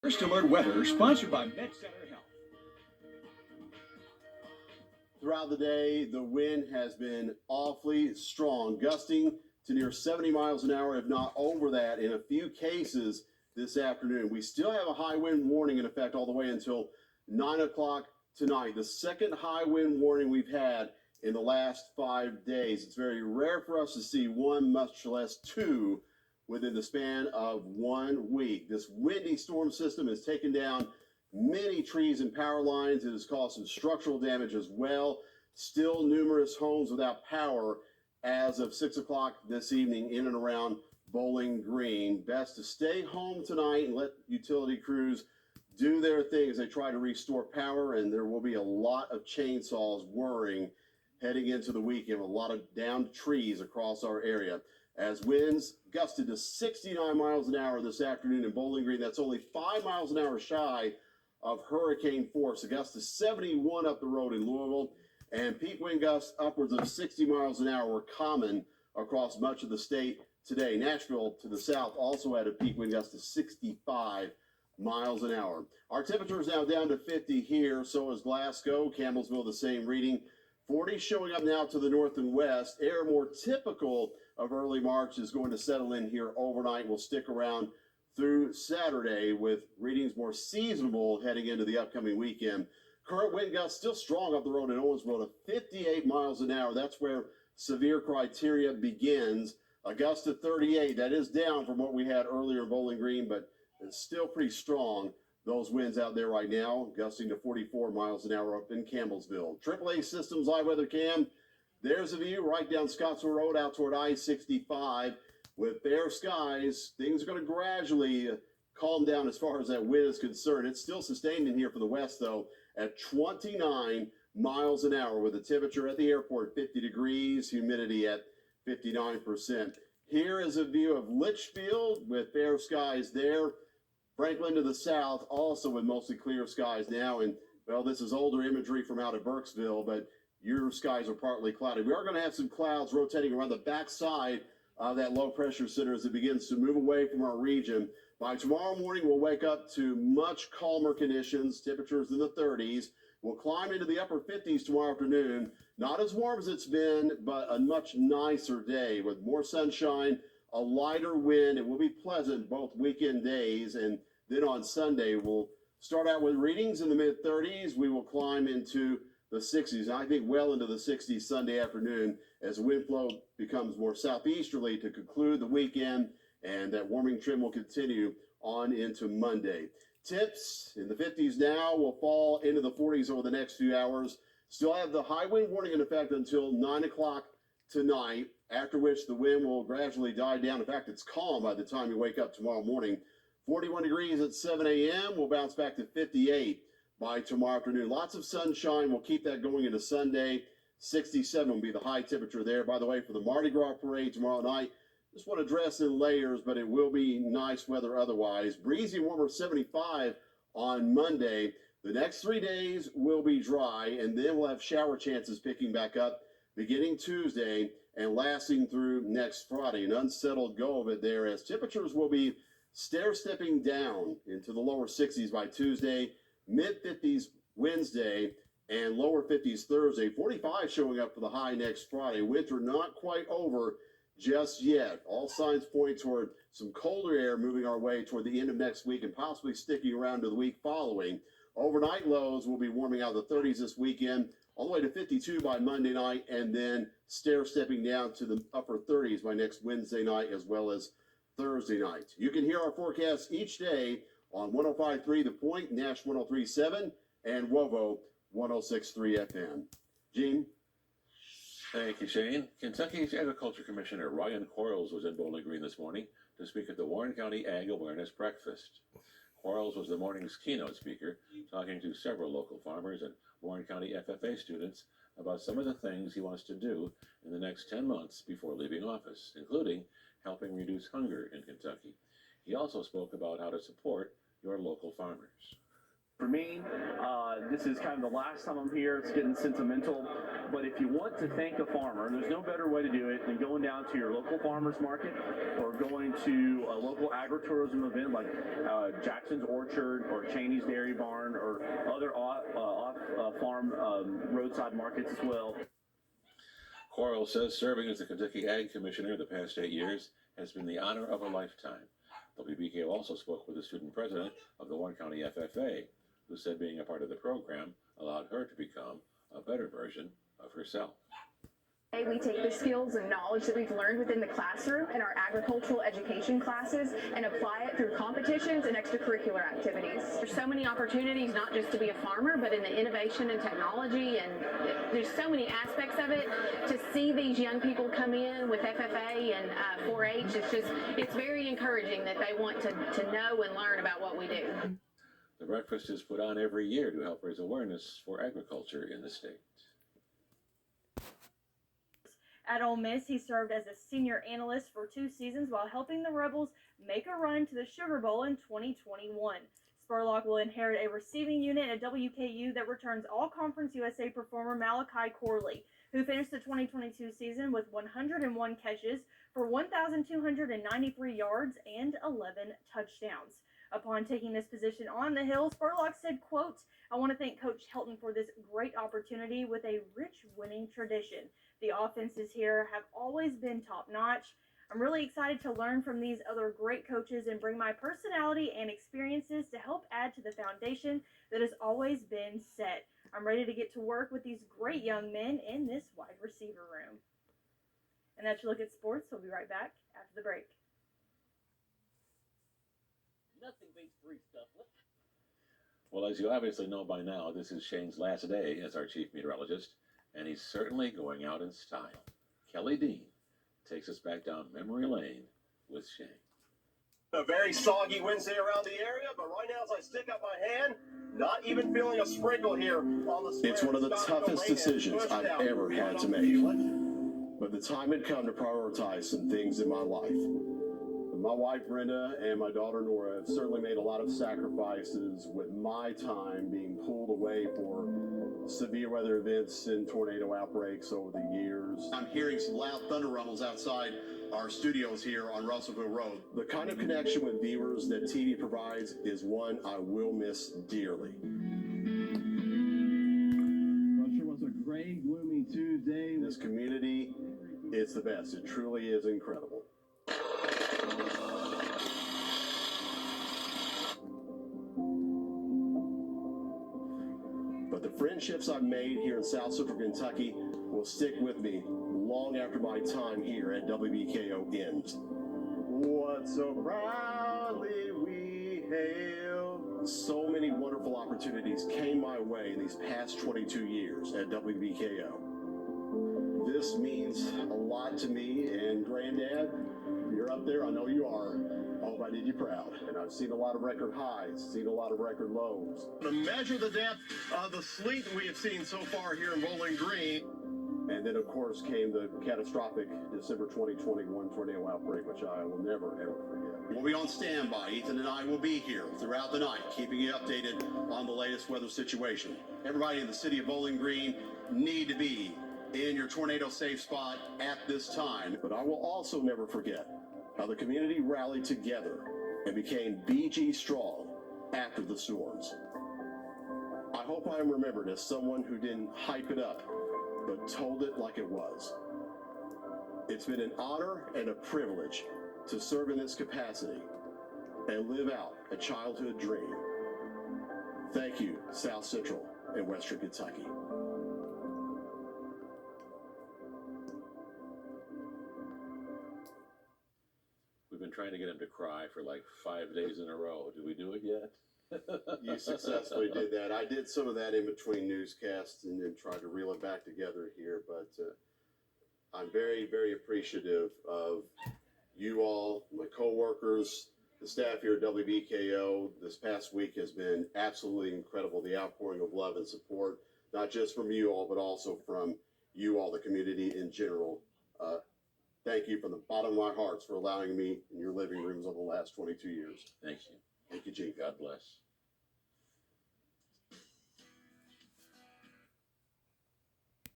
First Alert Weather, sponsored by MedCenter Health. Throughout the day, the wind has been awfully strong, gusting to near 70 miles an hour, if not over that, in a few cases this afternoon. We still have a high wind warning in effect all the way until 9 o'clock tonight. The second high wind warning we've had in the last 5 days. It's very rare for us to see one, much less two, within the span of 1 week. This windy storm system has taken down many trees and power lines. It has caused some structural damage as well. Still numerous homes without power as of 6 o'clock this evening in and around Bowling Green. Best to stay home tonight and let utility crews do their thing as they try to restore power, and there will be a lot of chainsaws whirring heading into the weekend with a lot of downed trees across our area. As winds gusted to 69 miles an hour this afternoon in Bowling Green, that's only 5 miles an hour shy of hurricane force. A gust to 71 up the road in Louisville, and peak wind gusts upwards of 60 miles an hour were common across much of the state today. Nashville to the south also had a peak wind gust to 65 miles an hour. Our temperature is now down to 50 here, so is Glasgow. Campbellsville, the same reading. 40 showing up now to the north and west. Air more typical of early March is going to settle in here overnight. We'll stick around through Saturday with readings more seasonable heading into the upcoming weekend. Current wind gusts still strong up the road in Owensboro to 58 miles an hour. That's where severe criteria begins. A gust to 38. That is down from what we had earlier in Bowling Green, but it's still pretty strong. Those winds out there right now, gusting to 44 miles an hour up in Campbellsville. AAA Systems Live Weather Cam. There's a view right down Scottsville Road out toward I-65. With fair skies, things are going to gradually calm down as far as that wind is concerned. It's still sustained in here for the west, though, at 29 miles an hour with a temperature at the airport 50 degrees, humidity at 59%. Here is a view of Litchfield with fair skies there. Franklin to the south, also with mostly clear skies now. And, well, this is older imagery from out of Burkesville, but your skies are partly cloudy. We are going to have some clouds rotating around the backside of that low pressure center as it begins to move away from our region. By tomorrow morning, we'll wake up to much calmer conditions, temperatures in the 30s. We'll climb into the upper 50s tomorrow afternoon. Not as warm as it's been, but a much nicer day with more sunshine, a lighter wind. It will be pleasant both weekend days. And then on Sunday, we'll start out with readings in the mid-30s. We will climb into the 60s, and I think well into the 60s Sunday afternoon as the wind flow becomes more southeasterly to conclude the weekend, and that warming trend will continue on into Monday. Temps in the 50s now will fall into the 40s over the next few hours. Still have the high wind warning in effect until 9 o'clock tonight, after which the wind will gradually die down. In fact, it's calm by the time you wake up tomorrow morning. 41 degrees at 7 a.m. We'll bounce back to 58 by tomorrow afternoon. Lots of sunshine. We'll keep that going into Sunday. 67 will be the high temperature there. By the way, for the Mardi Gras parade tomorrow night, just want to dress in layers, but it will be nice weather otherwise. Breezy, warmer, 75 on Monday. The next 3 days will be dry, and then we'll have shower chances picking back up beginning Tuesday and lasting through next Friday. An unsettled go of it there as temperatures will be stair-stepping down into the lower 60s by Tuesday, mid-50s Wednesday, and lower 50s Thursday. 45 showing up for the high next Friday. Winter not quite over just yet. All signs point toward some colder air moving our way toward the end of next week and possibly sticking around to the week following. Overnight lows will be warming out the 30s this weekend, all the way to 52 by Monday night, and then stair-stepping down to the upper 30s by next Wednesday night as well as Thursday night. You can hear our forecast each day on 105.3 The Point, Nash 103.7, and WOVO 106.3 FM. Gene? Thank you, Shane. Kentucky's Agriculture Commissioner Ryan Quarles was in Bowling Green this morning to speak at the Warren County Ag Awareness Breakfast. Quarles was the morning's keynote speaker, talking to several local farmers and Warren County FFA students about some of the things he wants to do in the next 10 months before leaving office, including helping reduce hunger in Kentucky. He also spoke about how to support your local farmers. For me, this is kind of the last time I'm here. It's getting sentimental. But if you want to thank a farmer, there's no better way to do it than going down to your local farmer's market or going to a local agritourism event like Jackson's Orchard or Cheney's Dairy Barn or other off-farm roadside markets as well. Quarles says serving as the Kentucky Ag Commissioner the past 8 years has been the honor of a lifetime. WBKO also spoke with the student president of the Warren County FFA, who said being a part of the program allowed her to become a better version of herself. We take the skills and knowledge that we've learned within the classroom in our agricultural education classes and apply it through competitions and extracurricular activities. There's so many opportunities, not just to be a farmer, but in the innovation and technology, and there's so many aspects of it. To see these young people come in with FFA and 4-H, it's very encouraging that they want to know and learn about what we do. The breakfast is put on every year to help raise awareness for agriculture in the state. At Ole Miss, he served as a senior analyst for 2 seasons while helping the Rebels make a run to the Sugar Bowl in 2021. Spurlock will inherit a receiving unit at WKU that returns All-Conference USA performer Malachi Corley, who finished the 2022 season with 101 catches for 1,293 yards and 11 touchdowns. Upon taking this position on the Hill, Spurlock said, quote, "I want to thank Coach Helton for this great opportunity with a rich winning tradition. The offenses here have always been top-notch. I'm really excited to learn from these other great coaches and bring my personality and experiences to help add to the foundation that has always been set. I'm ready to get to work with these great young men in this wide receiver room." And that's your look at sports. We'll be right back after the break. Nothing beats free stuff. Well, as you obviously know by now, this is Shane's last day as our chief meteorologist, and he's certainly going out in style. Kelly Dean takes us back down memory lane with Shane. A very soggy Wednesday around the area, but right now as I stick up my hand, not even feeling a sprinkle here on the square. It's one of the toughest decisions I've ever had to make. But the time had come to prioritize some things in my life. My wife Brenda and my daughter Nora have certainly made a lot of sacrifices with my time being pulled away for severe weather events and tornado outbreaks over the years. I'm hearing some loud thunder rumbles outside our studios here on Russellville Road. The kind of connection with viewers that TV provides is one I will miss dearly. Well, sure was a gray, gloomy Tuesday. This community is the best. It truly is incredible. But the friendships I've made here in South Central Kentucky will stick with me long after my time here at WBKO ends. What so proudly we hail. So many wonderful opportunities came my way in these past 22 years at WBKO. This means a lot to me, and Granddad, you're up there, I know you are. I hope I did you proud. And I've seen a lot of record highs, seen a lot of record lows. To measure the depth of the sleet we have seen so far here in Bowling Green. And then, of course, came the catastrophic December 2021 tornado outbreak, which I will never, ever forget. We'll be on standby. Ethan and I will be here throughout the night, keeping you updated on the latest weather situation. Everybody in the city of Bowling Green need to be in your tornado safe spot at this time. But I will also never forget how the community rallied together and became BG strong after the storms. I hope I am remembered as someone who didn't hype it up, but told it like it was. It's been an honor and a privilege to serve in this capacity and live out a childhood dream. Thank you, South Central and Western Kentucky. We've been trying to get him to cry for like 5 days in a row. Did we do it yet? You successfully did that. I did some of that in between newscasts and then tried to reel it back together here, but I'm very, very appreciative of you all, my coworkers, the staff here at WBKO. This past week has been absolutely incredible, the outpouring of love and support, not just from you all, but also from you all, the community in general. Thank you from the bottom of my heart for allowing me in your living rooms over the last 22 years. Thank you. Thank you, Chief. God bless.